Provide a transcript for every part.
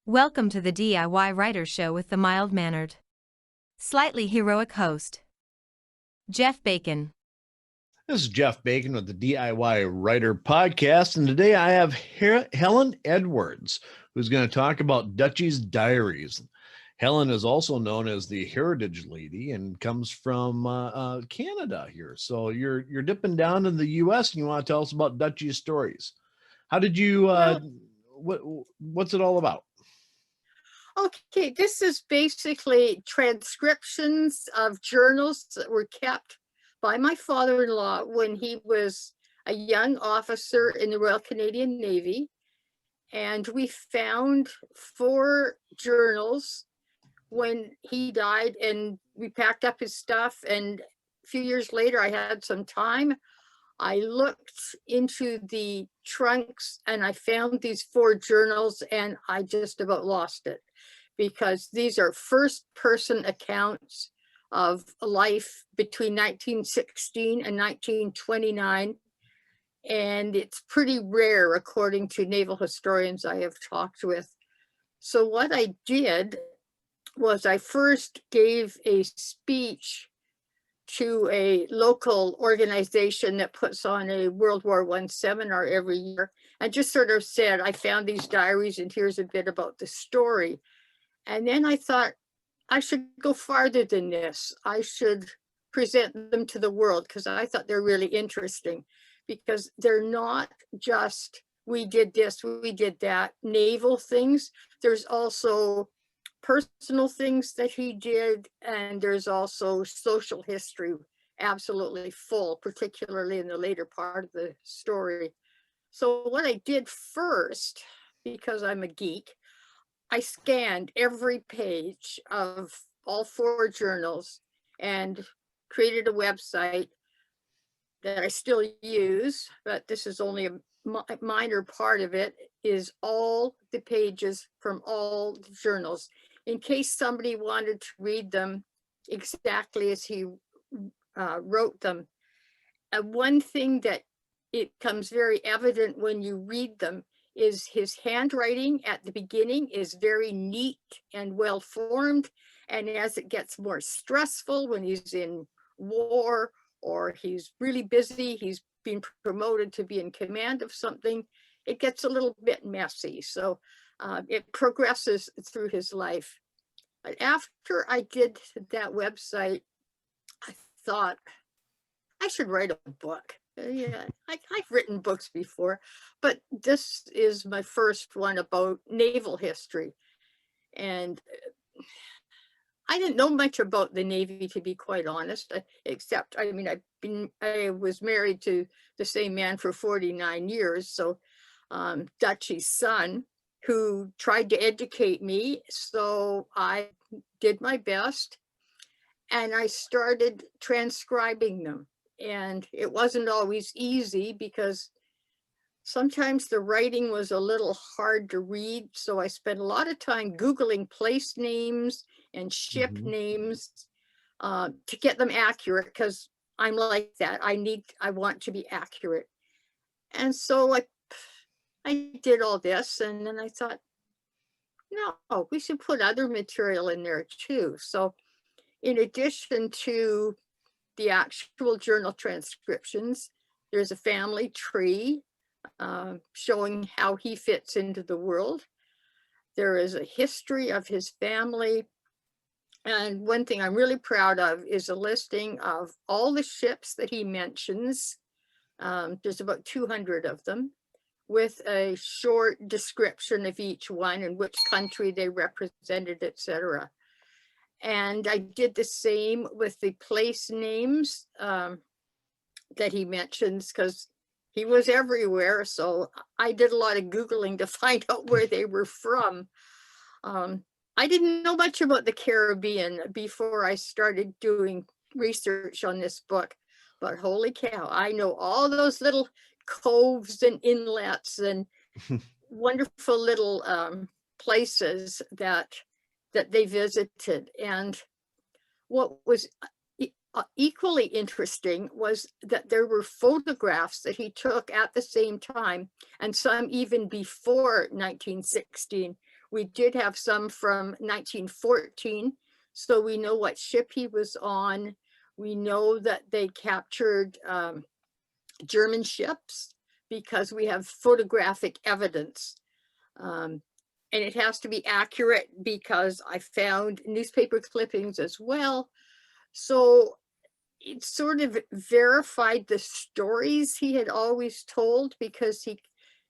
Welcome to the DIY Writer Show with the mild-mannered, slightly heroic host, Jeff Bacon. This is Jeff Bacon with the DIY Writer Podcast, and today I have Helen Edwards, who's going to talk about Dutchy's diaries. Helen is also known as the Heritage Lady and comes from Canada here. So you're dipping down in the U.S. and you want to tell us about Dutchy's stories. How did you? What's it all about? Okay, this is basically transcriptions of journals that were kept by my father-in-law when he was a young officer in the Royal Canadian Navy. And we found 4 journals when he died, and we packed up his stuff. And a few years later, I had some time. I looked into the trunks and I found these 4 journals, and I just about lost it, because these are first-person accounts of life between 1916 and 1929. And it's pretty rare, according to naval historians I have talked with. So what I did was I first gave a speech to a local organization that puts on a World War I seminar every year, and just sort of said, I found these diaries and here's a bit about the story. And then I thought I should go farther than this. I should present them to the world, because I thought they're really interesting, because they're not just, we did this, we did that, naval things. There's also personal things that he did, and there's also social history, absolutely full, particularly in the later part of the story. So what I did first, because I'm a geek, I scanned every page of all 4 journals and created a website that I still use, but this is only a minor part of it, is all the pages from all the journals, in case somebody wanted to read them exactly as he wrote them. And one thing that it comes very evident when you read them is his handwriting at the beginning is very neat and well formed. And as it gets more stressful, when he's in war or he's really busy, he's been promoted to be in command of something, it gets a little bit messy. So it progresses through his life. But after I did that website, I thought I should write a book. Yeah, I've written books before, but this is my first one about naval history. And I didn't know much about the Navy, to be quite honest, except, I mean, I was married to the same man for 49 years. So Dutchy's son, who tried to educate me. So I did my best and I started transcribing them. And it wasn't always easy, because sometimes the writing was a little hard to read. So I spent a lot of time Googling place names and ship names to get them accurate, because I'm like that. I want to be accurate. And so I did all this, and then I thought, no, we should put other material in there too. So in addition to the actual journal transcriptions, there's a family tree showing how he fits into the world. There is a history of his family. And one thing I'm really proud of is a listing of all the ships that he mentions. There's about 200 of them, with a short description of each one and which country they represented, etc. And I did the same with the place names that he mentions, because he was everywhere. So I did a lot of Googling to find out where they were from. I didn't know much about the Caribbean before I started doing research on this book, but holy cow, I know all those little coves and inlets and wonderful little places that they visited. And what was equally interesting was that there were photographs that he took at the same time, and some even before 1916, We did have some from 1914, so we know what ship he was on. We know that they captured German ships because we have photographic evidence. And it has to be accurate because I found newspaper clippings as well. So it sort of verified the stories he had always told, because he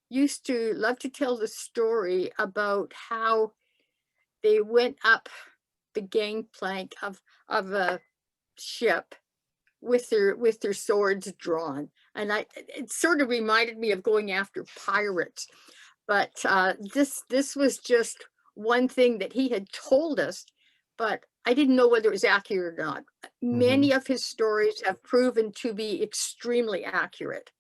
used to love to tell the story about how they went up the gangplank of a ship with their swords drawn. And it sort of reminded me of going after pirates. But this was just one thing that he had told us, but I didn't know whether it was accurate or not. Many of his stories have proven to be extremely accurate,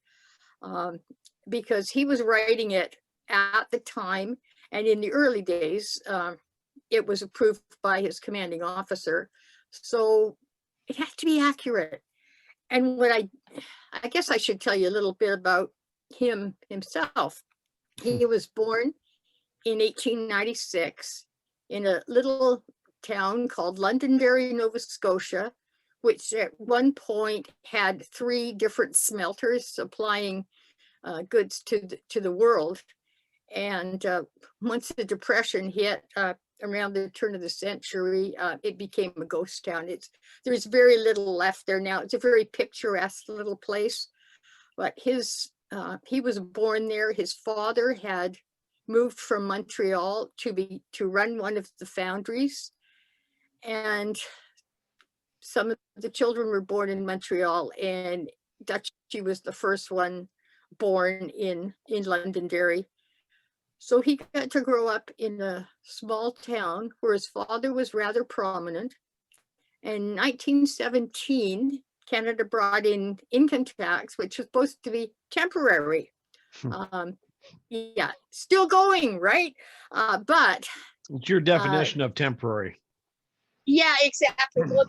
because he was writing it at the time, and in the early days, it was approved by his commanding officer. So it had to be accurate. And what I guess I should tell you a little bit about himself. He was born in 1896 in a little town called Londonderry, Nova Scotia, which at one point had 3 different smelters supplying goods to the world. And once the Depression hit around the turn of the century, it became a ghost town. There's very little left there now. It's a very picturesque little place. But he was born there. His father had moved from Montreal to run one of the foundries, and some of the children were born in Montreal, and Dutchy was the first one born in Londonderry. So he got to grow up in a small town where his father was rather prominent. In 1917, Canada brought in income tax, which was supposed to be temporary. Yeah, still going, right? But What's your definition of temporary? Yeah, exactly. Well,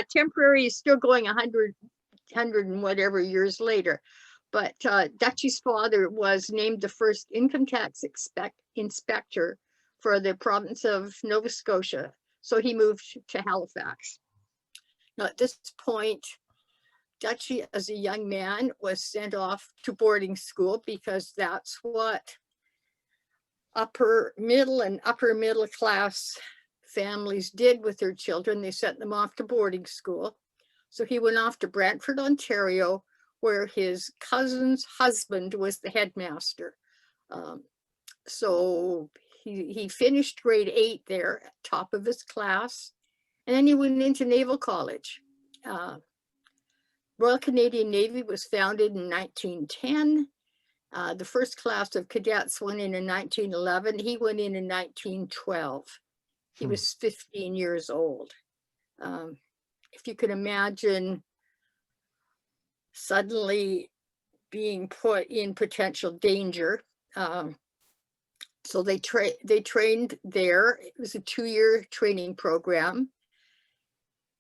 temporary is still going 100 and whatever years later. But Dutchy's father was named the first income tax inspector for the province of Nova Scotia. So he moved to Halifax. Now, at this point, Dutchy, as a young man, was sent off to boarding school, because that's what upper middle and upper middle class families did with their children. They sent them off to boarding school. So he went off to Brantford, Ontario, where his cousin's husband was the headmaster. So he finished grade 8 there, at top of his class, and then he went into Naval College. Royal Canadian Navy was founded in 1910. The first class of cadets went in 1911. He went in 1912. He was 15 years old. If you could imagine suddenly being put in potential danger. So they trained there. It was a 2-year training program,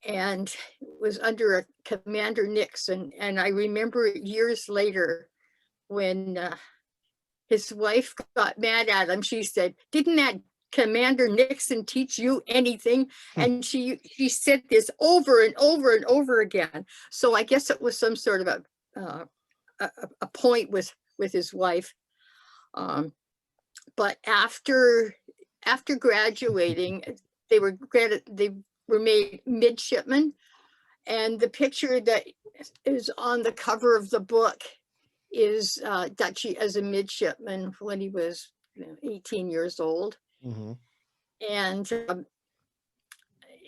and it was under a Commander Nixon. And I remember years later when his wife got mad at him, she said, "Didn't that Commander Nixon teach you anything?" And she said this over and over and over again. So I guess it was some sort of a point with his wife. But after graduating, they were made midshipmen, and the picture that is on the cover of the book is Dutchy as a midshipman when he was 18 years old. And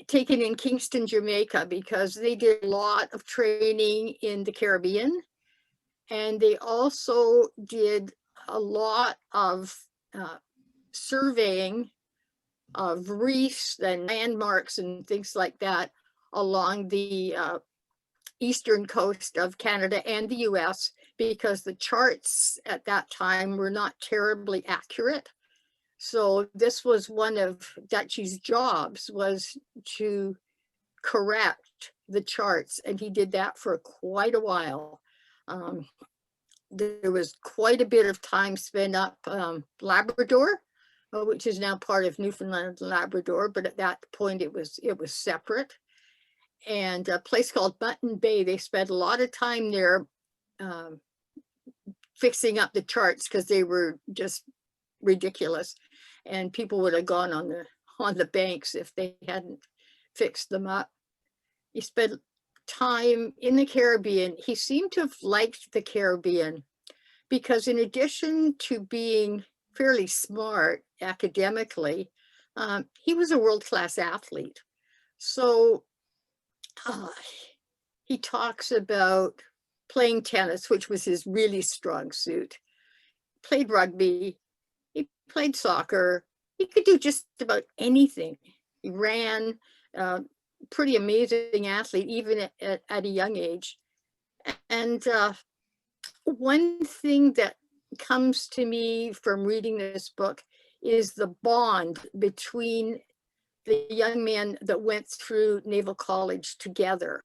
taken in Kingston, Jamaica, because they did a lot of training in the Caribbean, and they also did a lot of surveying of reefs and landmarks and things like that along the eastern coast of Canada and the US, because the charts at that time were not terribly accurate. So this was one of Dutchy's jobs, was to correct the charts, and he did that for quite a while. There was quite a bit of time spent up Labrador, which is now part of Newfoundland and Labrador, but at that point it was separate. And a place called Mutton Bay, they spent a lot of time there fixing up the charts because they were just ridiculous, and people would have gone on the banks if they hadn't fixed them up. He spent time in the Caribbean. He seemed to have liked the Caribbean because in addition to being fairly smart academically, he was a world-class athlete. So he talks about playing tennis, which was his really strong suit, played rugby, he played soccer, he could do just about anything. He ran, pretty amazing athlete, even at a young age. And one thing that comes to me from reading this book is the bond between the young men that went through Naval College together.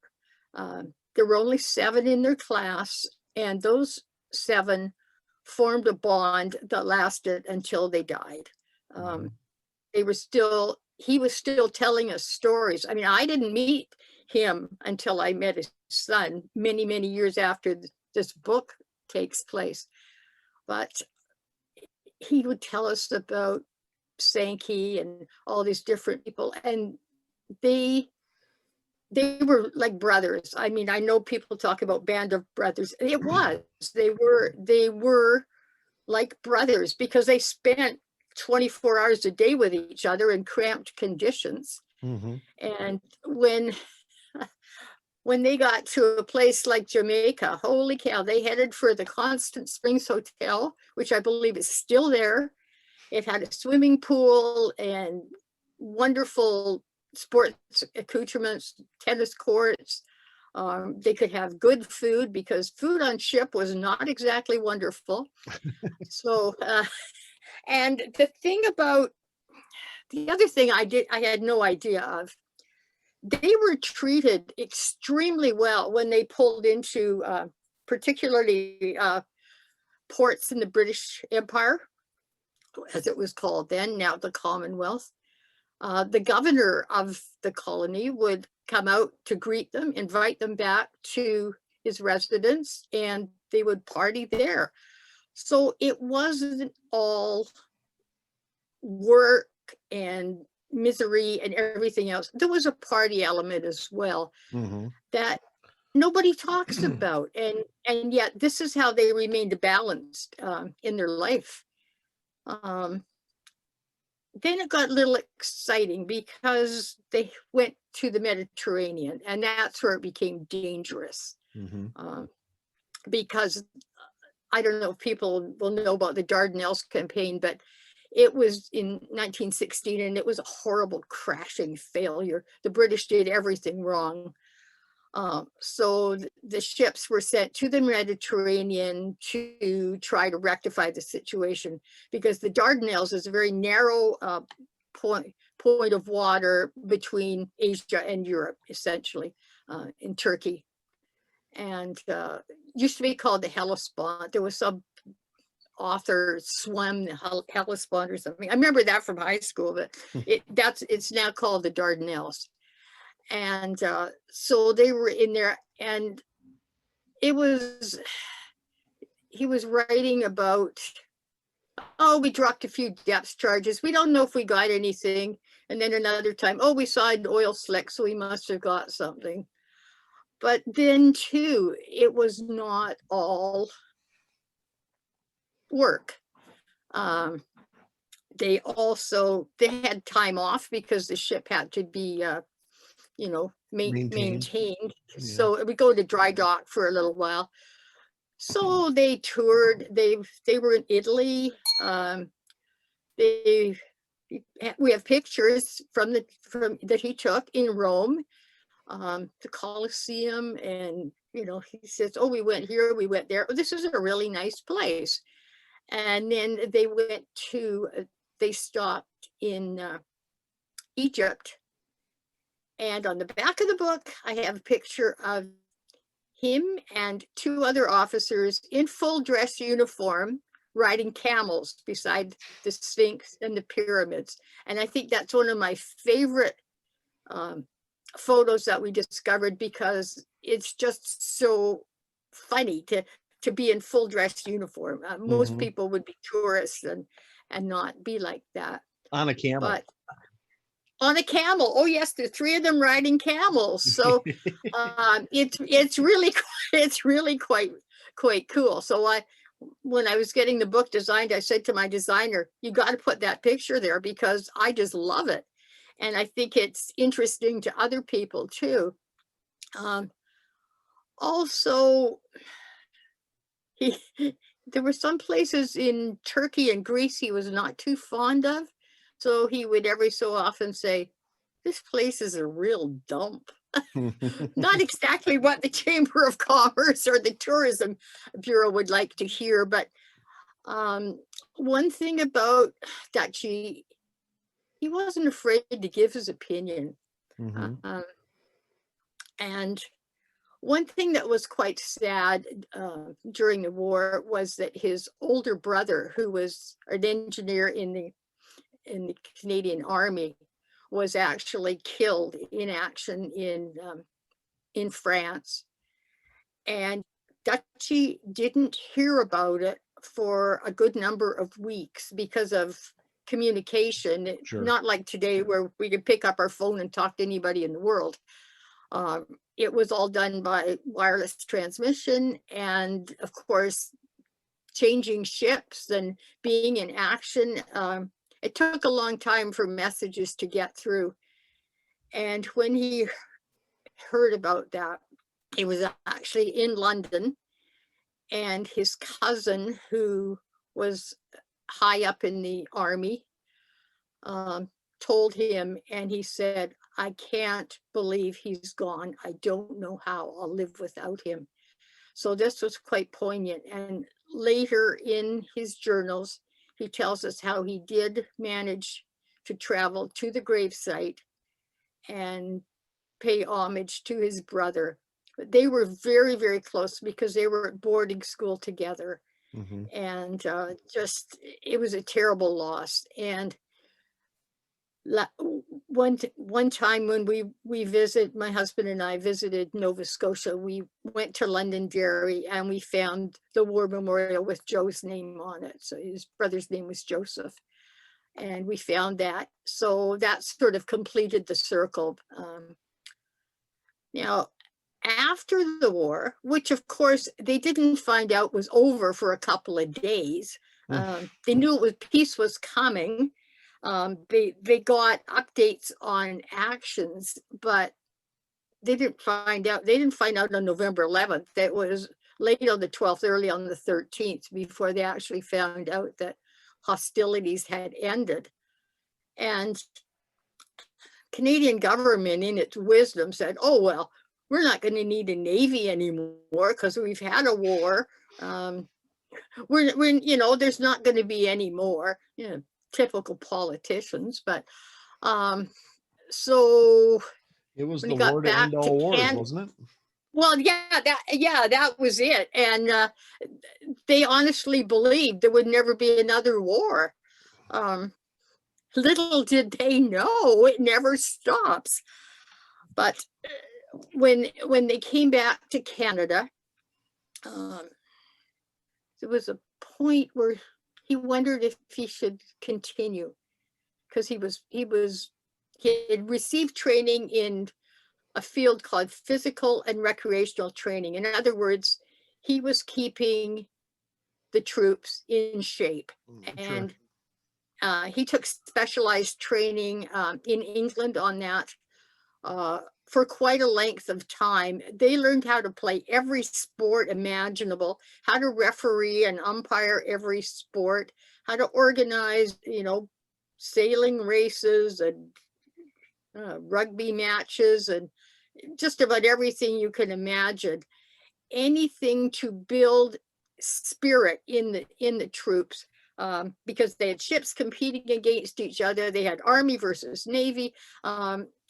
There were only 7 in their class, and those 7 formed a bond that lasted until they died. He was still telling us stories. I mean, I didn't meet him until I met his son many, many years after this book takes place. But he would tell us about Sankey and all these different people, and they were like brothers. I mean, I know people talk about Band of Brothers. It was, they were like brothers because they spent 24 hours a day with each other in cramped conditions. And when they got to a place like Jamaica, holy cow, they headed for the Constant Springs Hotel, which I believe is still there. It had a swimming pool and wonderful sports accoutrements, tennis courts. They could have good food because food on ship was not exactly wonderful. So, and the other thing I had no idea of, they were treated extremely well when they pulled into particularly ports in the British Empire, as it was called then, now the Commonwealth. The governor of the colony would come out to greet them, invite them back to his residence, and they would party there. So it wasn't all work and misery and everything else. There was a party element as well that nobody talks about, and yet this is how they remained balanced in their life. Then it got a little exciting because they went to the Mediterranean, and that's where it became dangerous. Because I don't know if people will know about the Dardanelles campaign, but it was in 1916, and it was a horrible crashing failure. The British did everything wrong. So the ships were sent to the Mediterranean to try to rectify the situation, because the Dardanelles is a very narrow point of water between Asia and Europe, essentially, in Turkey. And used to be called the Hellespont. There was some author swam the Hellespont or something. I remember that from high school, but it's now called the Dardanelles. And so they were in there, and he was writing about, oh, we dropped a few depth charges. We don't know if we got anything. And then another time, oh, we saw an oil slick, so we must have got something. But then too, it was not all work. They had time off because the ship had to be maintained. Yeah. So we go to dry dock for a little while. So they toured. They were in Italy. We have pictures from that he took in Rome, the Colosseum, and he says, "Oh, we went here, we went there. This is a really nice place." And then they stopped in Egypt. And on the back of the book, I have a picture of him and 2 other officers in full dress uniform riding camels beside the Sphinx and the pyramids. And I think that's one of my favorite photos that we discovered, because it's just so funny to be in full dress uniform. Most people would be tourists and not be like that. On a camel. But on a camel. Oh yes, there's 3 of them riding camels. So it's really quite cool. So when I was getting the book designed, I said to my designer, you got to put that picture there, because I just love it. And I think it's interesting to other people too. Also, there were some places in Turkey and Greece he was not too fond of. So he would every so often say, this place is a real dump. Not exactly what the Chamber of Commerce or the Tourism Bureau would like to hear, but one thing about Dutchy, he wasn't afraid to give his opinion. And one thing that was quite sad during the war was that his older brother, who was an engineer in the Canadian Army, was actually killed in action in France. And Dutchy didn't hear about it for a good number of weeks because of communication. Sure. Not like today where we can pick up our phone and talk to anybody in the world. It was all done by wireless transmission, and of course, changing ships and being in action. It took a long time for messages to get through. And when he heard about that, he was actually in London, and his cousin, who was high up in the army, told him, and he said, I can't believe he's gone. I don't know how I'll live without him. So this was quite poignant. And later in his journals, he tells us how he did manage to travel to the gravesite and pay homage to his brother. But they were very, very close because they were at boarding school together. And just, it was a terrible loss. And one time when we visit, my husband and I visited Nova Scotia, we went to Londonderry and we found the war memorial with Joe's name on it. So his brother's name was Joseph, and we found that. So that sort of completed the circle. Now, after the war, which of course they didn't find out was over for a couple of days, they knew peace was coming. They got updates on actions, but they didn't find out. They didn't find out on November 11th. That was late on the 12th, early on the 13th, before they actually found out that hostilities had ended. And Canadian government, in its wisdom, said, oh, well, we're not going to need a Navy anymore because we've had a war. We're there's not going to be any more, typical politicians. But so it was the war to end all wars, wasn't it? Well, that was it. And they honestly believed there would never be another war. Little did they know it never stops. But when they came back to Canada, there was a point where he wondered if he should continue, because he had received training in a field called physical and recreational training. In other words, he was keeping the troops in shape. And he took specialized training in England on that for quite a length of time. They learned how to play every sport imaginable, how to referee and umpire every sport, how to organize, sailing races and rugby matches, and just about everything you can imagine. Anything to build spirit in the troops. Because they had ships competing against each other. They had Army versus Navy.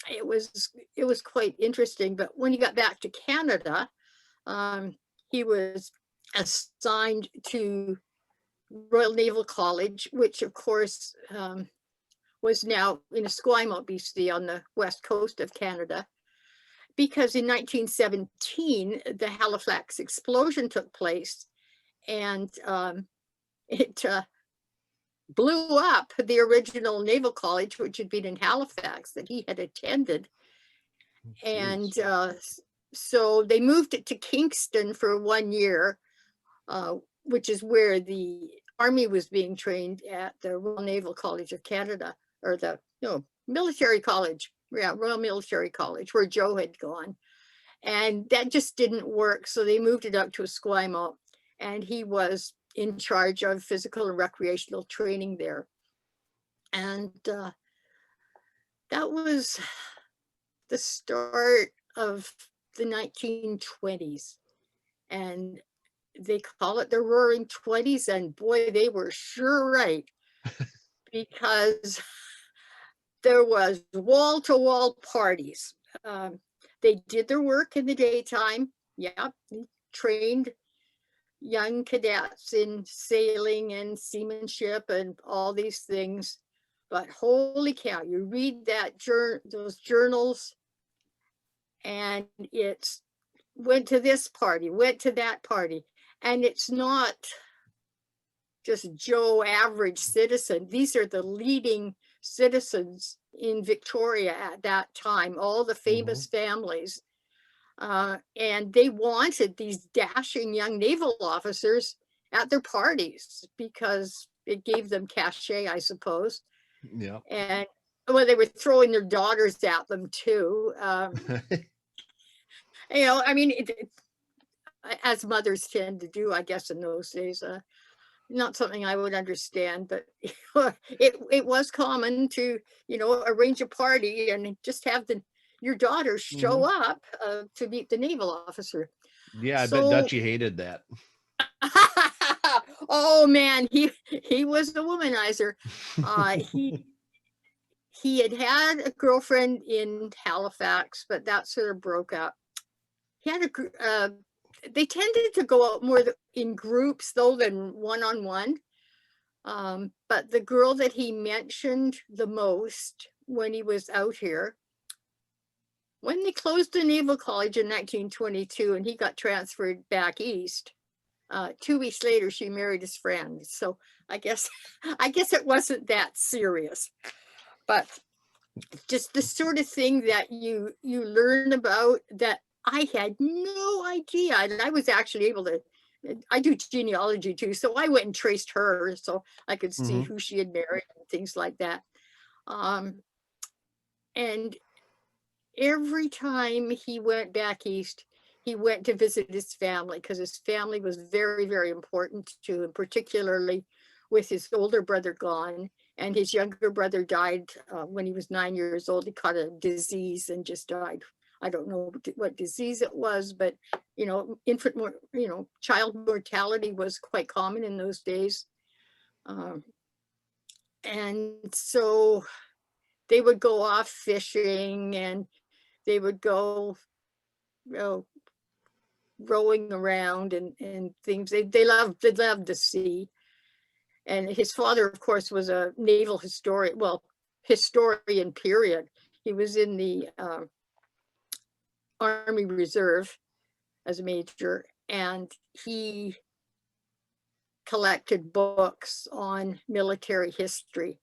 It was quite interesting. But when he got back to Canada, he was assigned to Royal Naval College, which of course was now in Esquimalt, BC, on the west coast of Canada, because in 1917, the Halifax explosion took place, and it blew up the original Naval College, which had been in Halifax that he had attended. And so they moved it to Kingston for 1 year, which is where the Army was being trained at the Royal Naval College of Canada, or the military college, Royal Military College, where Joe had gone. And that just didn't work. So they moved it up to Esquimalt, and he was in charge of physical and recreational training there. And that was the start of the 1920s. And they call it the Roaring Twenties, and boy, they were sure right, because there was wall-to-wall parties. They did their work in the daytime. Yeah, trained young cadets in sailing and seamanship and all these things. But holy cow, you read those journals, and it's went to this party, went to that party. And it's not just Joe, average citizen. These are the leading citizens in Victoria at that time, all the famous families. And they wanted these dashing young naval officers at their parties because it gave them cachet, I suppose. Yeah. And well, they were throwing their daughters at them too. I mean, as mothers tend to do, I guess, in those days. Not something I would understand, but it was common to, arrange a party and just have your daughter show up to meet the naval officer. Yeah, I bet Dutchy hated that. Oh man, he was the womanizer. He had a girlfriend in Halifax, but that sort of broke up. He had they tended to go out more in groups though than one-on-one. But the girl that he mentioned the most when he was out here, when they closed the Naval College in 1922 and he got transferred back east, 2 weeks later she married his friend. So I guess it wasn't that serious, but just the sort of thing that you learn about that I had no idea. And I was actually able to, I do genealogy too, so I went and traced her so I could see who she had married and things like that. And every time he went back east, he went to visit his family because his family was very, very important to him, particularly with his older brother gone. And his younger brother died when he was 9 years old. He caught a disease and just died. I don't know what disease it was, but child mortality was quite common in those days. And so they would go off fishing, and they would go, rowing around and things. They loved the sea. And his father, of course, was a naval historian, period. He was in the Army Reserve as a major, and he collected books on military history.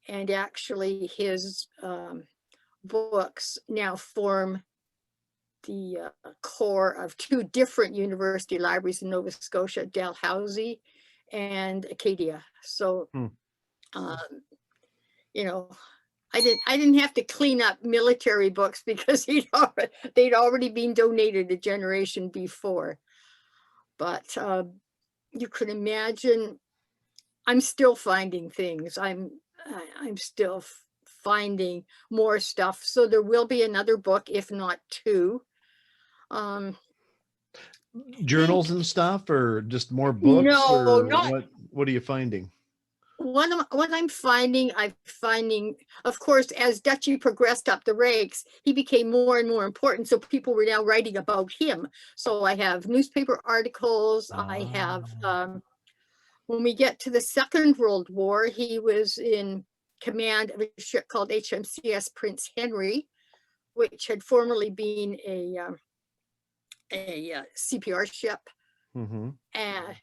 And actually his books now form the core of 2 different university libraries in Nova Scotia, Dalhousie and Acadia. So, I didn't have to clean up military books because they'd already been donated a generation before. But you could imagine, I'm still finding things. I'm still finding more stuff. So there will be another book, if not 2. Journals and stuff, or just more books? No, what are you finding? What I'm finding, of course, as Dutchy progressed up the ranks, he became more and more important. So people were now writing about him. So I have newspaper articles. I have When we get to the Second World War, he was in command of a ship called HMCS Prince Henry, which had formerly been a CPR ship. Mm-hmm. And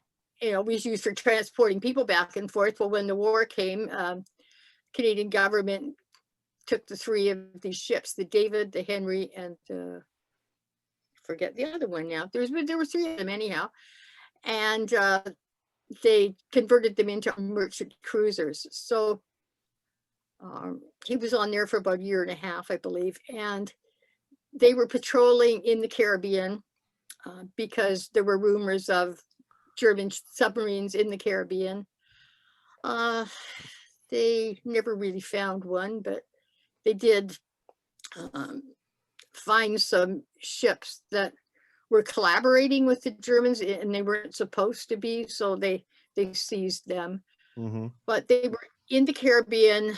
was used for transporting people back and forth. Well, when the war came, Canadian government took the three of these ships, the David, the Henry, and forget the other one now. There were three of them anyhow. And they converted them into merchant cruisers. So he was on there for about a year and a half, I believe. And they were patrolling in the Caribbean because there were rumors of German submarines in the Caribbean. They never really found one, but they did find some ships that were collaborating with the Germans, and they weren't supposed to be, so they seized them. Mm-hmm. But they were in the Caribbean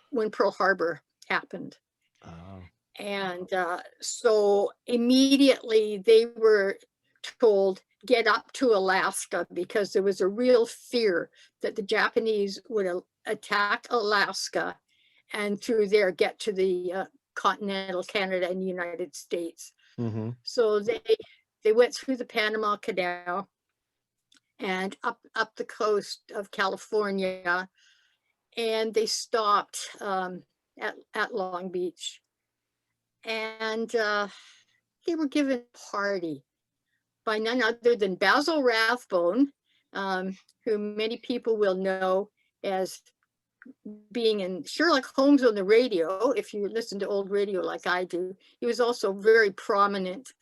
when Pearl Harbor happened. Oh. And so immediately they were told, get up to Alaska, because there was a real fear that the Japanese would attack Alaska and through there get to the continental Canada and the United States. Mm-hmm. So they went through the Panama Canal and up the coast of California, and they stopped at Long Beach. And they were given a party by none other than Basil Rathbone, who many people will know as being in Sherlock Holmes on the radio. If you listen to old radio like I do, he was also a very prominent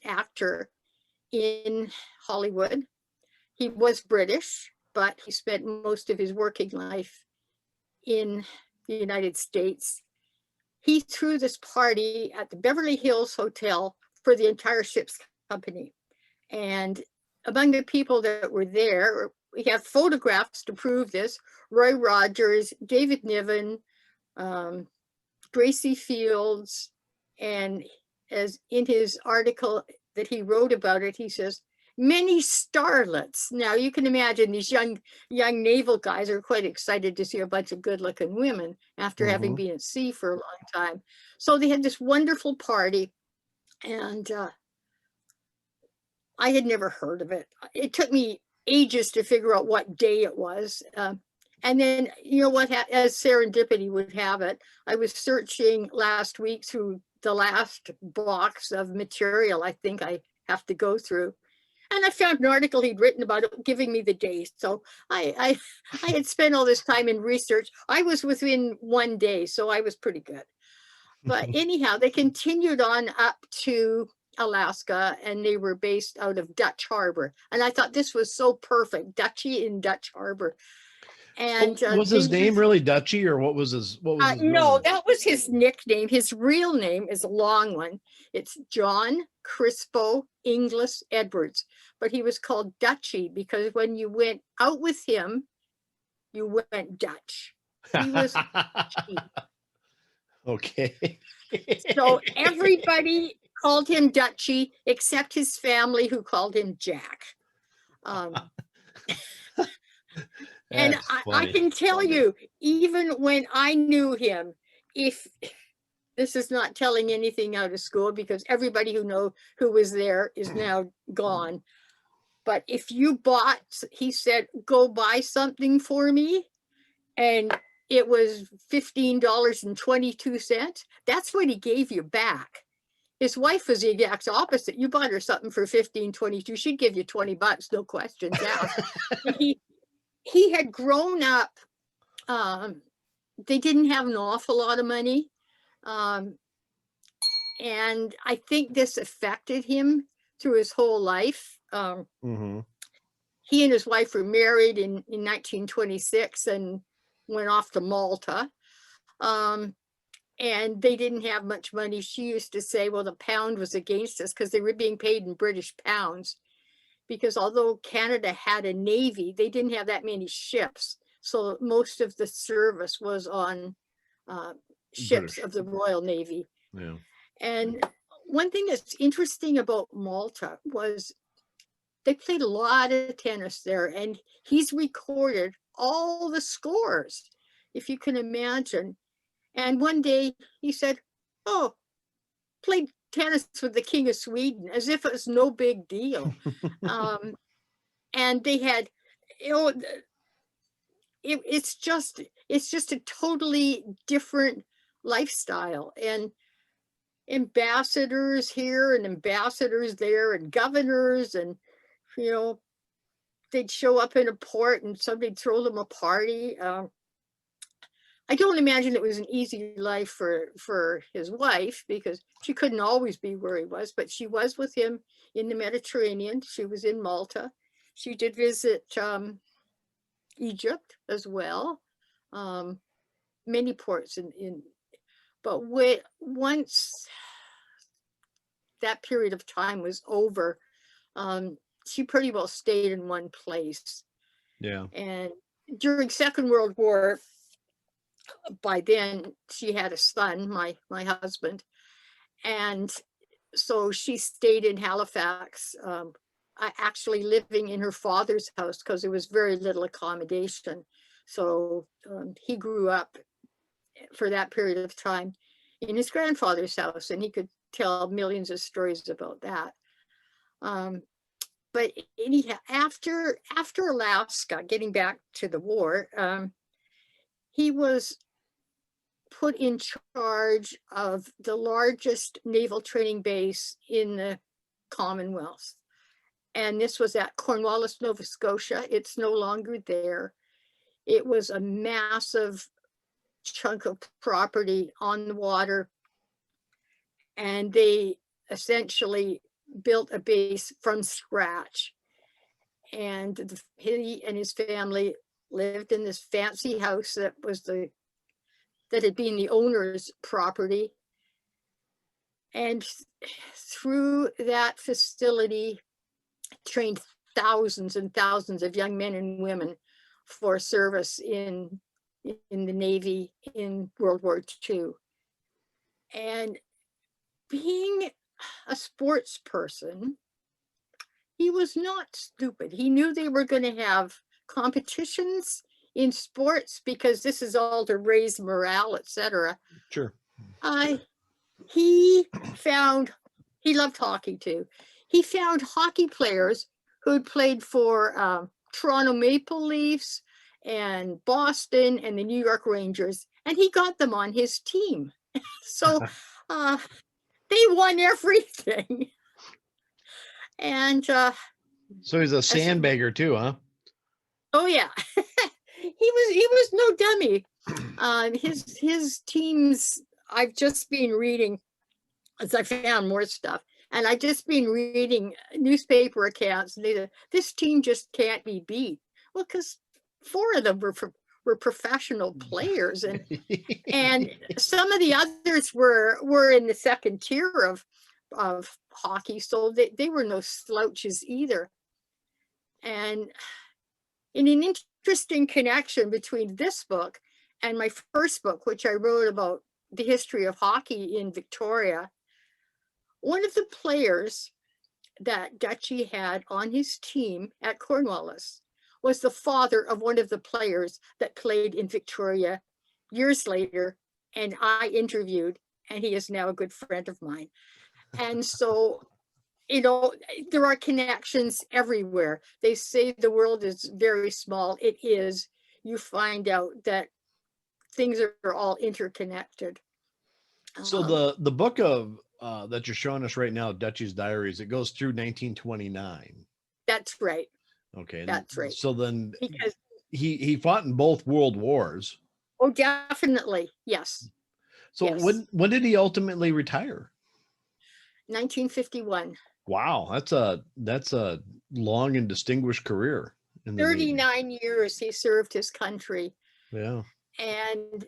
actor in Hollywood. He was British, but he spent most of his working life in the United States. He threw this party at the Beverly Hills Hotel for the entire ship's company. And among the people that were there, we have photographs to prove this: Roy Rogers, David Niven, Gracie Fields, and as in his article that he wrote about it, he says, many starlets. Now you can imagine these young naval guys are quite excited to see a bunch of good-looking women after having been at sea for a long time. So they had this wonderful party, and I had never heard of it. It took me ages to figure out what day it was. And then, you know what, as serendipity would have it, I was searching last week through the last box of material I think I have to go through. And I found an article he'd written about it, giving me the day. So I had spent all this time in research. I was within one day, so I was pretty good. But anyhow, they continued on up to Alaska, and they were based out of Dutch Harbor. And I thought this was so perfect, Dutchy in Dutch Harbor. And So was his name really Dutchy, or what was his no, name? that was his nickname. His real name is a long one. It's John Crispo Inglis Edwards, but he was called Dutchy because when you went out with him, you went Dutch. He was Dutchy. Okay. So everybody called him Dutchy except his family, who called him Jack. And I can tell you, even when I knew him, if this is not telling anything out of school, because everybody who was there is now gone. But if you bought, he said, go buy something for me, and it was $15.22, that's what he gave you back. His wife was the exact opposite. You bought her something for $15.22, she'd give you $20, no questions asked. He had grown up, they didn't have an awful lot of money. And I think this affected him through his whole life. He and his wife were married in 1926 and went off to Malta. And they didn't have much money. She used to say, well, the pound was against us because they were being paid in British pounds. Because although Canada had a navy, they didn't have that many ships. So most of the service was on ships of the Royal Navy. Yeah. And one thing that's interesting about Malta was they played a lot of tennis there, and he's recorded all the scores, if you can imagine. And one day he said, "Oh, played tennis with the King of Sweden," as if it was no big deal. And they had, you know, it's just a totally different lifestyle, and ambassadors here and ambassadors there and governors, and you know, they'd show up in a port and somebody'd throw them a party. I don't imagine it was an easy life for his wife, because she couldn't always be where he was, but she was with him in the Mediterranean. She was in Malta. She did visit Egypt as well, many ports but once that period of time was over, she pretty well stayed in one place. Yeah. And during Second World War, by then she had a son, my husband, and so she stayed in Halifax, actually living in her father's house, because there was very little accommodation. So he grew up for that period of time in his grandfather's house, and he could tell millions of stories about that. But anyhow, after Alaska, getting back to the war, he was put in charge of the largest naval training base in the Commonwealth. And this was at Cornwallis, Nova Scotia. It's no longer there. It was a massive chunk of property on the water. And they essentially built a base from scratch. And he and his family lived in this fancy house that had been the owner's property. And through that facility, trained thousands and thousands of young men and women for service in the Navy in World War II. And being a sports person, he was not stupid. He knew they were going to have competitions in sports, because this is all to raise morale, etc. Sure. He loved hockey too. He found hockey players who had played for Toronto Maple Leafs and Boston and the New York Rangers, and he got them on his team. So they won everything. And so he's a sandbagger too, huh? Oh yeah. he was no dummy. His teams, I've just been reading, as I found more stuff, and I've just been reading newspaper accounts, and this team just can't be beat. Well, because 4 of them were professional players, and some of the others were in the second tier of hockey, so they were no slouches either. And in an interesting connection between this book and my first book, which I wrote about the history of hockey in Victoria, one of the players that Dutchy had on his team at Cornwallis was the father of one of the players that played in Victoria years later, and I interviewed, and he is now a good friend of mine. And so, you know, there are connections everywhere. They say the world is very small. It is. You find out that things are all interconnected. So the book of that you're showing us right now, Dutchy's Diaries, it goes through 1929. That's right. Okay. That's right. So then Because he fought in both world wars. oh, definitely. Yes. So yes. when did he ultimately retire? 1951. Wow, that's a long and distinguished career. In the 39 Navy. years he served his country. Yeah. And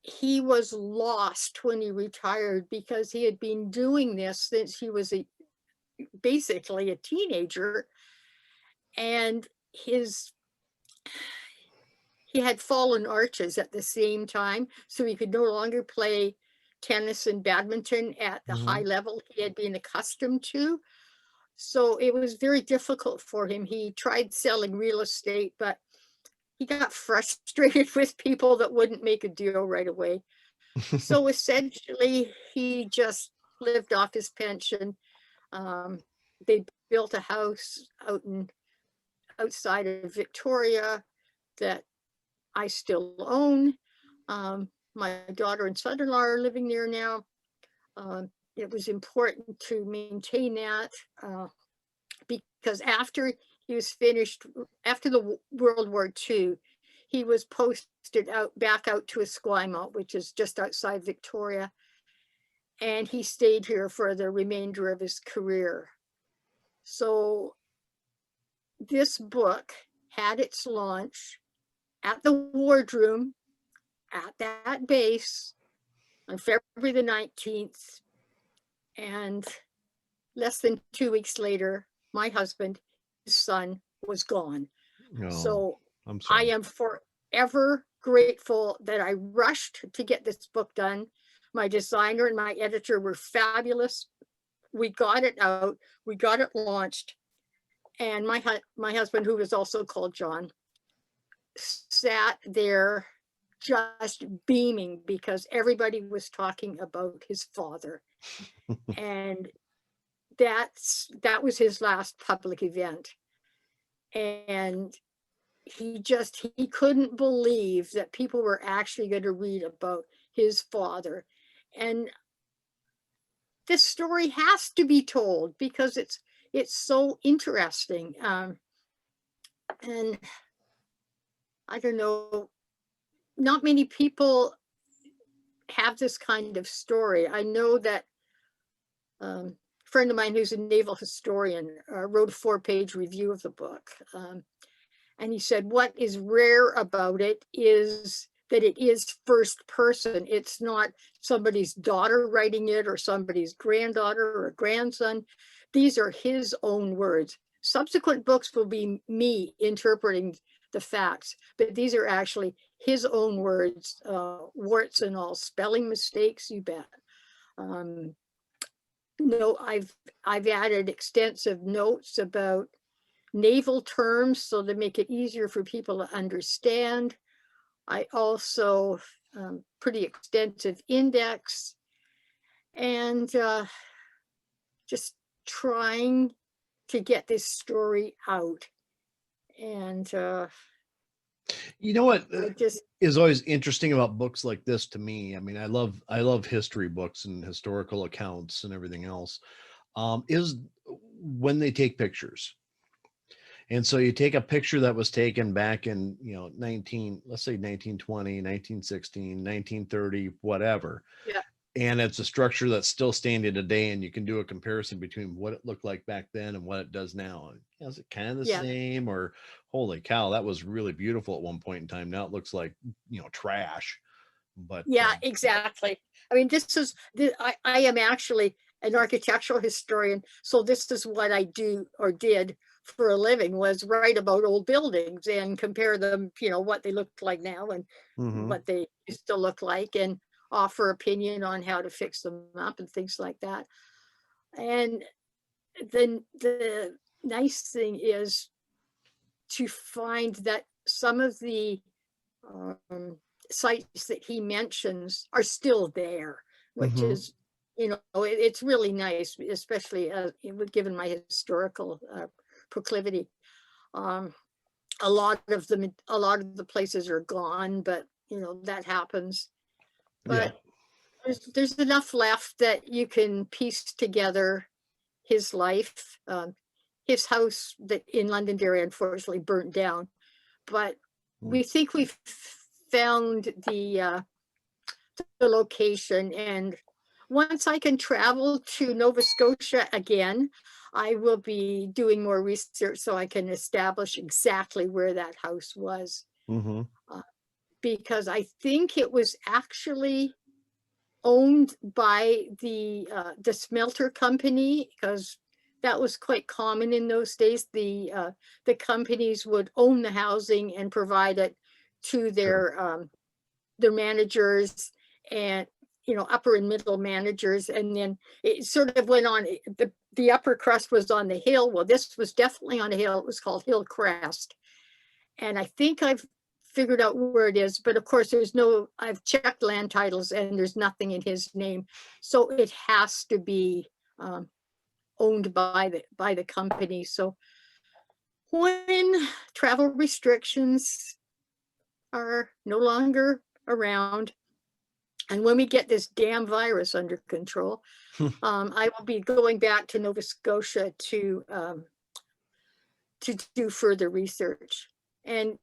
he was lost when he retired, because he had been doing this since he was basically a teenager, and he had fallen arches at the same time, so he could no longer play tennis and badminton at the high level he had been accustomed to. So it was very difficult for him. He tried selling real estate, but he got frustrated with people that wouldn't make a deal right away. So essentially, he just lived off his pension. They built a house outside of Victoria that I still own. My daughter and son-in-law are living there now. It was important to maintain that because after he was finished, after the World War II, he was posted back out to Esquimalt, which is just outside Victoria. And he stayed here for the remainder of his career. So this book had its launch at the wardroom at that base on February the 19th. And less than 2 weeks later, my husband, his son, was gone. No, So I'm I sorry. am forever grateful that I rushed to get this book done. My designer and my editor were fabulous. We got it out, we got it launched. And my husband, who was also called John, sat there just beaming because everybody was talking about his father. And that was his last public event. And he couldn't believe that people were actually going to read about his father. And this story has to be told because it's so interesting. And I don't know, not many people have this kind of story. I know that a friend of mine who's a naval historian wrote a 4-page review of the book. And he said, what is rare about it is that it is first person. It's not somebody's daughter writing it or somebody's granddaughter or grandson. These are his own words. Subsequent books will be me interpreting the facts, but these are actually his own words, warts and all, spelling mistakes, you bet. No, I've added extensive notes about naval terms so to make it easier for people to understand. I also pretty extensive index and just trying to get this story out. And You know what just is always interesting about books like this to me? I mean, I love history books and historical accounts and everything else. Is when they take pictures. And so you take a picture that was taken back in, let's say 1920, 1916, 1930, whatever. yeah, And it's a structure that's still standing today, and you can do a comparison between what it looked like back then and what it does now. Is it kind of the yeah. same, or holy cow, that was really beautiful at one point in time. Now it looks like, trash. But Yeah, exactly. I mean, I am actually an architectural historian, so this is what I do or did for a living, was write about old buildings and compare them, what they look like now and mhm. what they used to look like, and offer opinion on how to fix them up and things like that. And then the nice thing is to find that some of the sites that he mentions are still there, which Mhm. is, it's really nice, especially given my historical proclivity. A lot of the places are gone, but that happens. Yeah. But there's enough left that you can piece together his life. His house that in Londonderry unfortunately burnt down, but we think we've found the location. And once I can travel to Nova Scotia again, I will be doing more research so I can establish exactly where that house was. Mhm. Because I think it was actually owned by the smelter company, because that was quite common in those days. The companies would own the housing and provide it to their managers, and upper and middle managers. And then it sort of went on, the upper crust was on the hill. Well, this was definitely on a hill. It was called Hillcrest. And I think I've figured out where it is, but of course I've checked land titles and there's nothing in his name. So it has to be owned by the company. So when travel restrictions are no longer around, and when we get this damn virus under control, I will be going back to Nova Scotia to do further research. And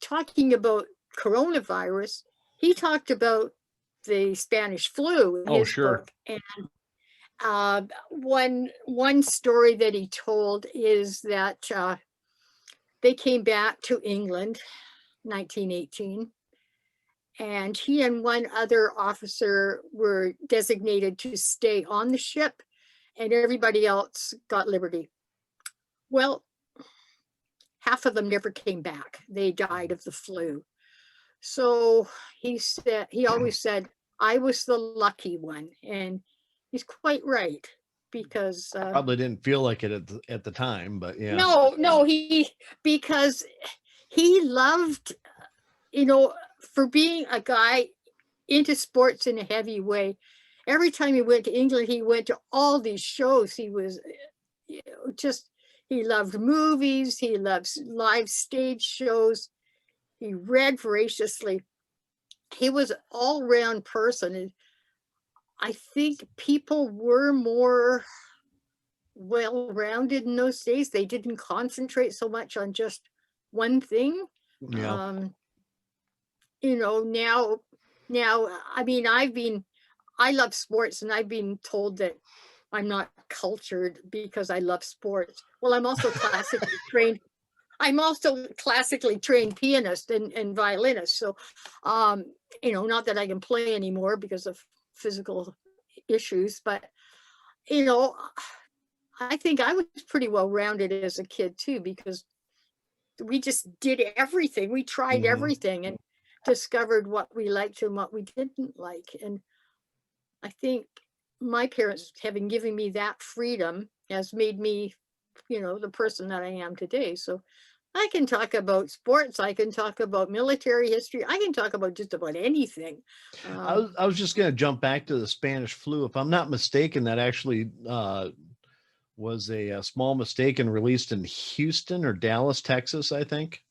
talking about coronavirus, he talked about the Spanish flu in his book. And one story that he told is that they came back to England 1918, and he and one other officer were designated to stay on the ship, and everybody else got liberty. Well, half of them never came back. They died of the flu. So he always said, I was the lucky one. And he's quite right, because probably didn't feel like it at the time, but yeah. No, because he loved, for being a guy into sports in a heavy way. Every time he went to England, he went to all these shows. He was he loved movies. He loves live stage shows. He read voraciously. He was an all-round person. And I think people were more well-rounded in those days. They didn't concentrate so much on just one thing. Yeah. Now, I mean, I love sports, and I've been told that I'm not cultured because I love sports. Well, I'm also classically trained. I'm also classically trained pianist and violinist. So, not that I can play anymore because of physical issues, but, I think I was pretty well rounded as a kid too, because we just did everything. We tried everything and discovered what we liked and what we didn't like. And I think my parents, having given me that freedom, has made me, the person that I am today. So I can talk about sports. I can talk about military history. I can talk about just about anything. I was just going to jump back to the Spanish flu. If I'm not mistaken, that actually was a small mistake and released in Houston or Dallas, Texas, I think.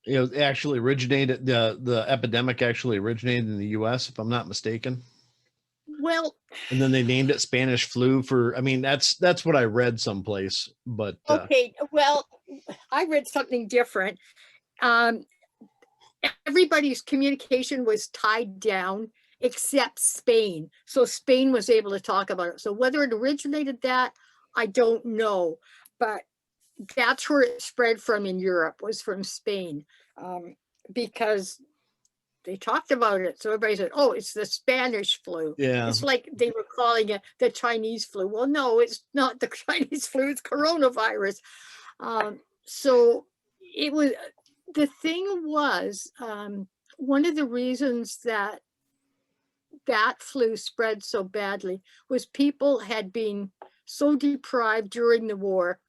It actually originated, the epidemic actually originated in the US, if I'm not mistaken. Well, and then they named it Spanish flu that's what I read someplace, but okay. Well, I read something different. Everybody's communication was tied down except Spain. So Spain was able to talk about it. So whether it originated that, I don't know, but that's where it spread from in Europe, was from Spain, because they talked about it. So everybody said, oh, it's the Spanish flu. Yeah. It's like they were calling it the Chinese flu. Well, no, it's not the Chinese flu, it's coronavirus. So it was, the thing was, one of the reasons that flu spread so badly was people had been so deprived during the war.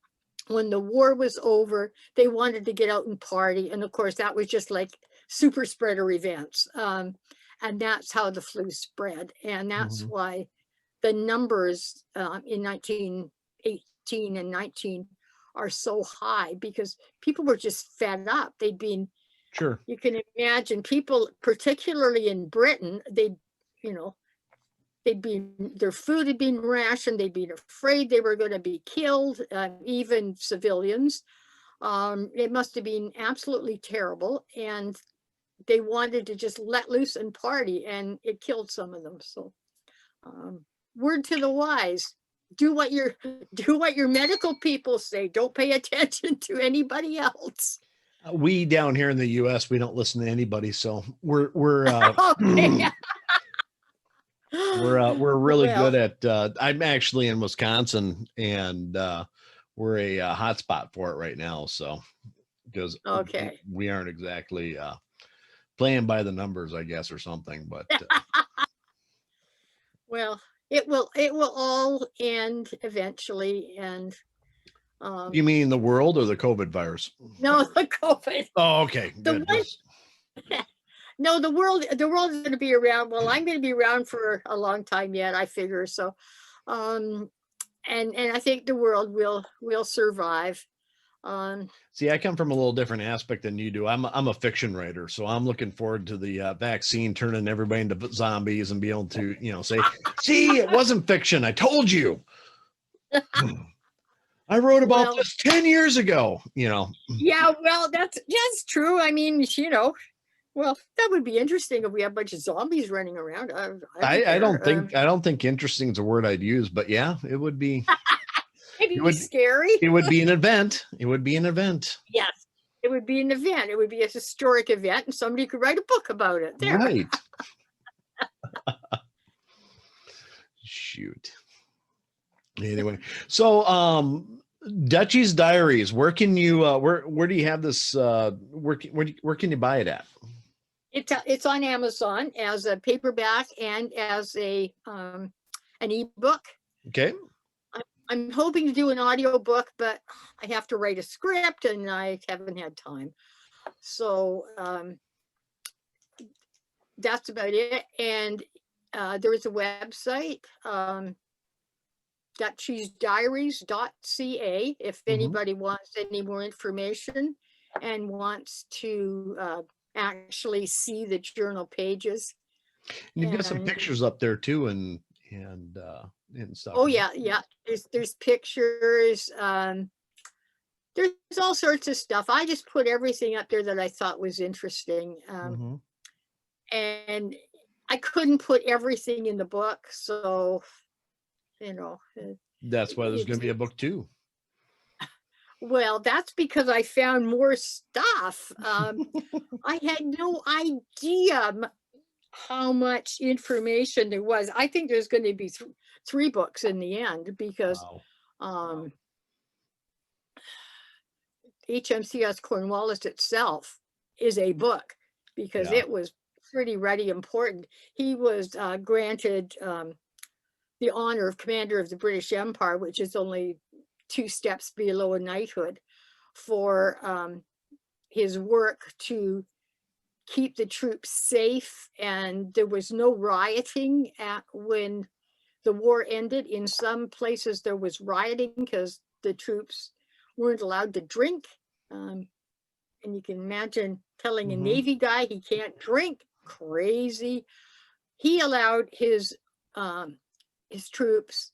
When the war was over, they wanted to get out and party. And of course, that was just like super spreader events. And that's how the flu spread. And that's why the numbers in 1918 and 19 are so high, because people were just fed up. They'd been, sure. You can imagine people, particularly in Britain, their food had been rationed. They'd been afraid they were going to be killed, even civilians. It must have been absolutely terrible. And they wanted to just let loose and party, and it killed some of them. So word to the wise, do what your medical people say. Don't pay attention to anybody else. We down here in the US, we don't listen to anybody. So we're okay. we're really good at I'm actually in Wisconsin, and we're a hotspot for it right now. So because we aren't exactly playing by the numbers, I guess, or something, but Well, it will all end eventually. And You mean the world or the COVID virus? no, the COVID. Oh, okay, The good. one, no, the world is going to be around. Well, I'm going to be around for a long time yet, I figure. So, um, and I think the world will survive. See, I come from a little different aspect than you do. I'm a fiction writer, so I'm looking forward to the vaccine turning everybody into zombies and be able to, say, "See, it wasn't fiction. I told you. I wrote about Well, this 10 years ago." yeah, well, that's true. I mean, well, that would be interesting if we have a bunch of zombies running around. I don't I don't care. think I don't think interesting is a word I'd use, but yeah, it would be. Maybe It be would. scary. It would be an event. It would be an event. Yes, it would be an event. It would be a historic event, and somebody could write a book about it. There. Right. Shoot. Anyway, so Dutchy's Diaries. Where can you where do you have this where can you buy it at? It's on Amazon as a paperback and as an ebook. Okay. I'm hoping to do an audio book, but I have to write a script and I haven't had time. So that's about it. And there is a website, dutchysdiaries.ca, if anybody wants any more information and wants to actually see the journal pages. You've got some And pictures up there too, and stuff. oh yeah, there's pictures. There's all sorts of stuff. I just put everything up there that I thought was interesting. And I couldn't put everything in the book, so That's why there's going to be a book too. Well, that's because I found more stuff. I had no idea how much information there was. I think there's going to be three books in the end, because HMCS Cornwallis itself is a book, because it was pretty ruddy important. He was granted the honor of Commander of the British Empire, which is only 2 steps below a knighthood, for his work to keep the troops safe. And there was no rioting when the war ended. In some places there was rioting because the troops weren't allowed to drink. And you can imagine telling a Navy guy he can't drink. Crazy. He allowed his troops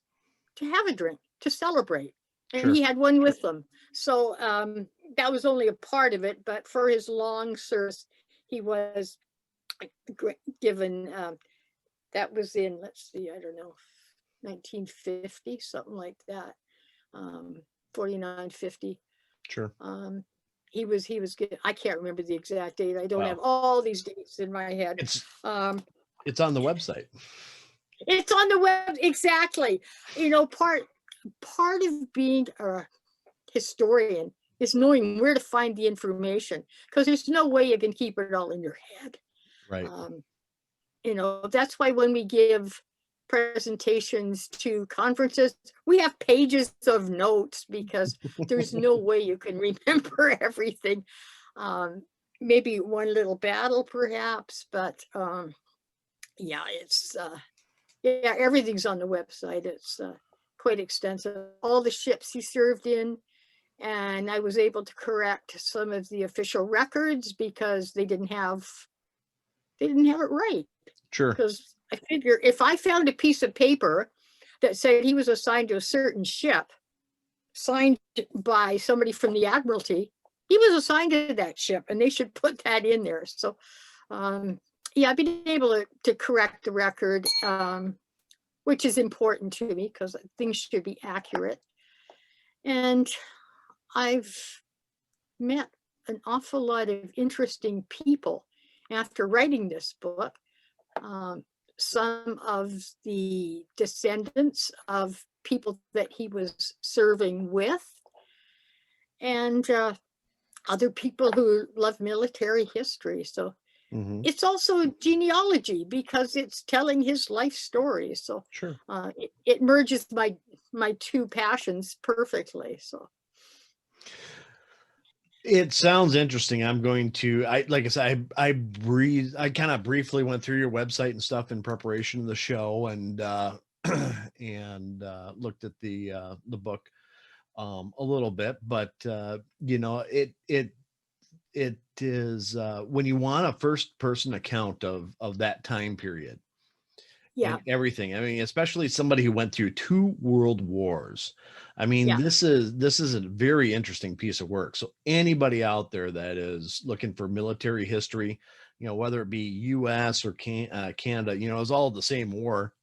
to have a drink, to celebrate. And he had one with them. So that was only a part of it, but for his long service, he was given, that was in, let's see, I don't know, 1950, something like that, 49, 50. Sure. He was I can't remember the exact date. I don't have all these dates in my head. It's on the website. It's on the web, exactly. Part of being a historian is knowing where to find the information, because there's no way you can keep it all in your head. Right. That's why when we give presentations to conferences, we have pages of notes, because there's no way you can remember everything. Maybe one little battle perhaps, but it's everything's on the website. It's quite extensive. All the ships he served in, and I was able to correct some of the official records because they didn't have it right. Sure. Because I figure if I found a piece of paper that said he was assigned to a certain ship, signed by somebody from the Admiralty, he was assigned to that ship, and they should put that in there. So, I've been able to correct the record, which is important to me because things should be accurate. And I've met an awful lot of interesting people after writing this book. Some of the descendants of people that he was serving with, and other people who love military history. So Mm-hmm. it's also genealogy because it's telling his life story. So Sure. it merges my two passions perfectly. So It sounds interesting. I'm going to, like I said, I kind of briefly went through your website and stuff in preparation of the show, and and looked at the book a little bit, but you know, it is when you want a first person account of that time period yeah, and everything. I mean, especially somebody who went through 2 world wars. I mean, yeah, this is a very interesting piece of work. So anybody out there that is looking for military history, you know, whether it be U.S. or Canada, you know, it's all the same war,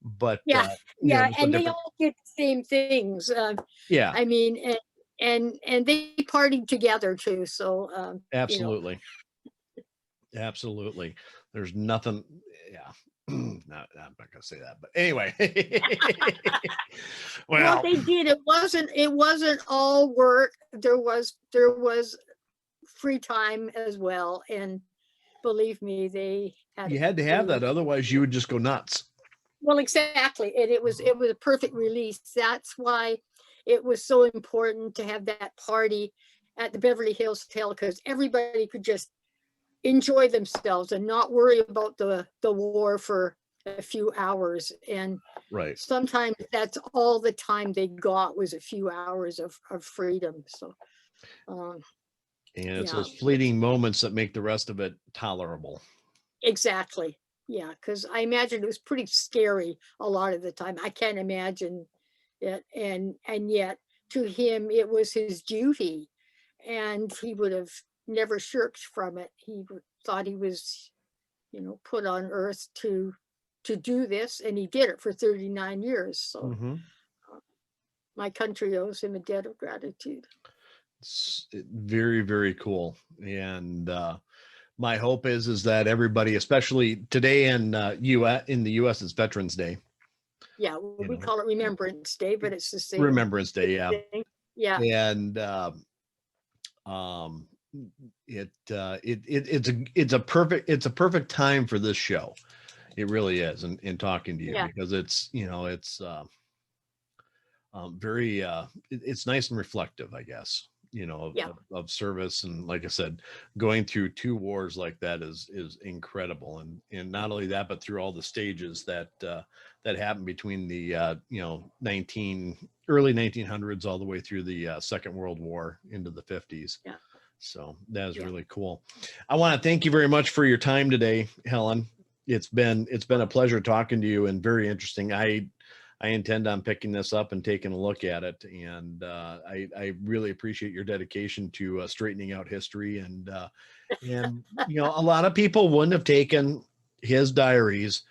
but yeah, you know, yeah, just a and they different. all did the same things. Yeah, I mean, and they partied together too. So you know, absolutely. Absolutely. There's nothing. Yeah. Not, I'm not gonna say that, but anyway. well, Well, they did. It wasn't all work. There was free time as well, and believe me, they had you had to they have were that, otherwise you would just go nuts. well, exactly, and it was a perfect release. That's why it was so important to have that party at the Beverly Hills Hotel, because everybody could just enjoy themselves and not worry about the war for a few hours. And Right. sometimes that's all the time they got, was a few hours of freedom. So um, And it's yeah, those fleeting moments that make the rest of it tolerable. exactly. Yeah, because I imagine it was pretty scary a lot of the time. I can't imagine it, and yet to him it was his duty, and he would have never shirked from it. Thought he was, put on earth to do this, and he did it for 39 years. So Mm-hmm. my country owes him a debt of gratitude. It's very, very cool. And my hope is that everybody, especially today in in the U.S., it's Veterans Day. Yeah, well, You we know, call it Remembrance Day, but it's the same Remembrance Day. Yeah. thing. Yeah, And um it's a perfect time for this show. It really is, in talking to you, yeah, because it's, you know, it's very it's nice and reflective, I guess, you know, yeah, of service. And like I said, going through 2 wars like that is incredible. And not only that, but through all the stages that happened between the you know, early 1900s all the way through the Second World War into the 50s. yeah, So that is yeah. really cool. I want to thank you very much for your time today, Helen. It's been a pleasure talking to you, and very interesting. I intend on picking this up and taking a look at it, and I really appreciate your dedication to straightening out history. And you know, a lot of people wouldn't have taken his diaries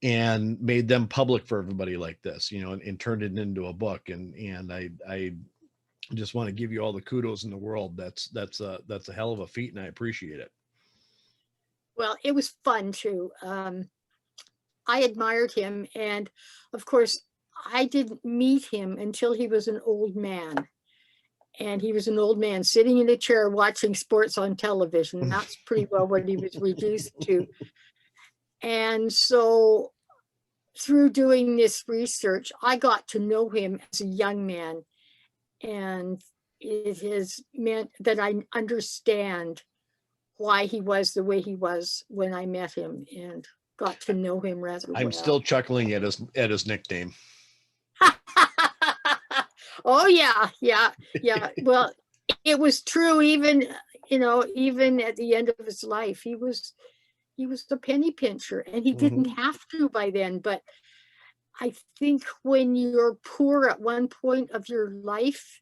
and made them public for everybody like this, you know, and turned it into a book. And I just want to give you all the kudos in the world. That's a hell of a feat, and I appreciate it. Well, it was fun too. I admired him, and of course, I didn't meet him until he was an old man. And he was an old man sitting in a chair watching sports on television. That's pretty well what he was reduced to. And so through doing this research, I got to know him as a young man. And it has meant that I understand why he was the way he was when I met him and got to know him rather I'm still well. chuckling at his nickname. Oh yeah, yeah, yeah. Well, it was true even, even at the end of his life. He was the penny pincher, and he didn't Mhm. have to by then. But I think when you're poor at one point of your life,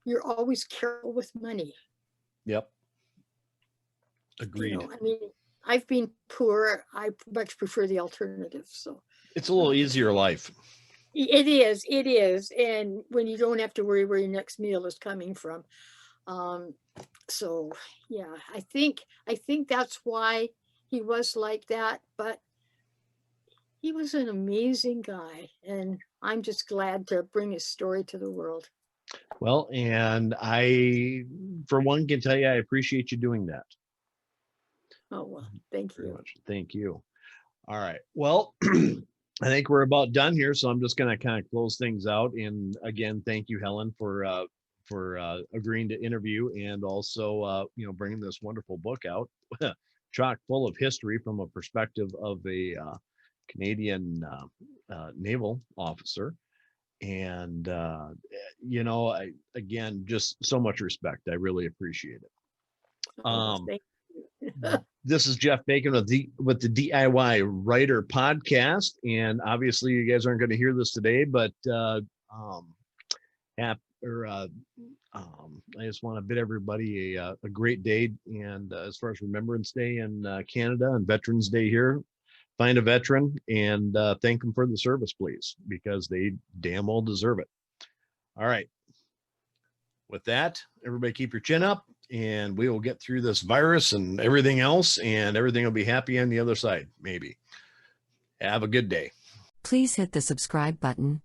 you're always careful with money. Yep. Agreed. I mean, I've been poor. I much prefer the alternative. So It's a little uh, easier life. it is. And when you don't have to worry where your next meal is coming from. Um, so yeah, I think that's why he was like that. But he was an amazing guy, and I'm just glad to bring his story to the world. Well, and I, for one, can tell you I appreciate you doing that. Oh, well, thank Very you. much. Thank you. All right. Well, I think we're about done here, so I'm just going to kind of close things out. And again, thank you, Helen, for agreeing to interview and also bringing this wonderful book out, chock full of history from a perspective of a Canadian naval officer. And again, just so much respect. I really appreciate it. Oh, thank you. This is Jeff Bacon with the DIY Writer Podcast, and obviously you guys aren't going to hear this today, but I just want to bid everybody a great day. And as far as Remembrance Day in Canada and Veterans Day here, find a veteran and thank them for the service, please, because they damn well deserve it. All right. With that, everybody keep your chin up, and we will get through this virus and everything else, and everything will be happy on the other side, maybe. Have a good day. Please hit the subscribe button.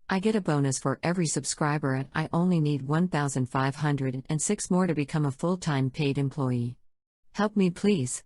I get a bonus for every subscriber, and I only need 1,506 more to become a full-time paid employee. Help me, please.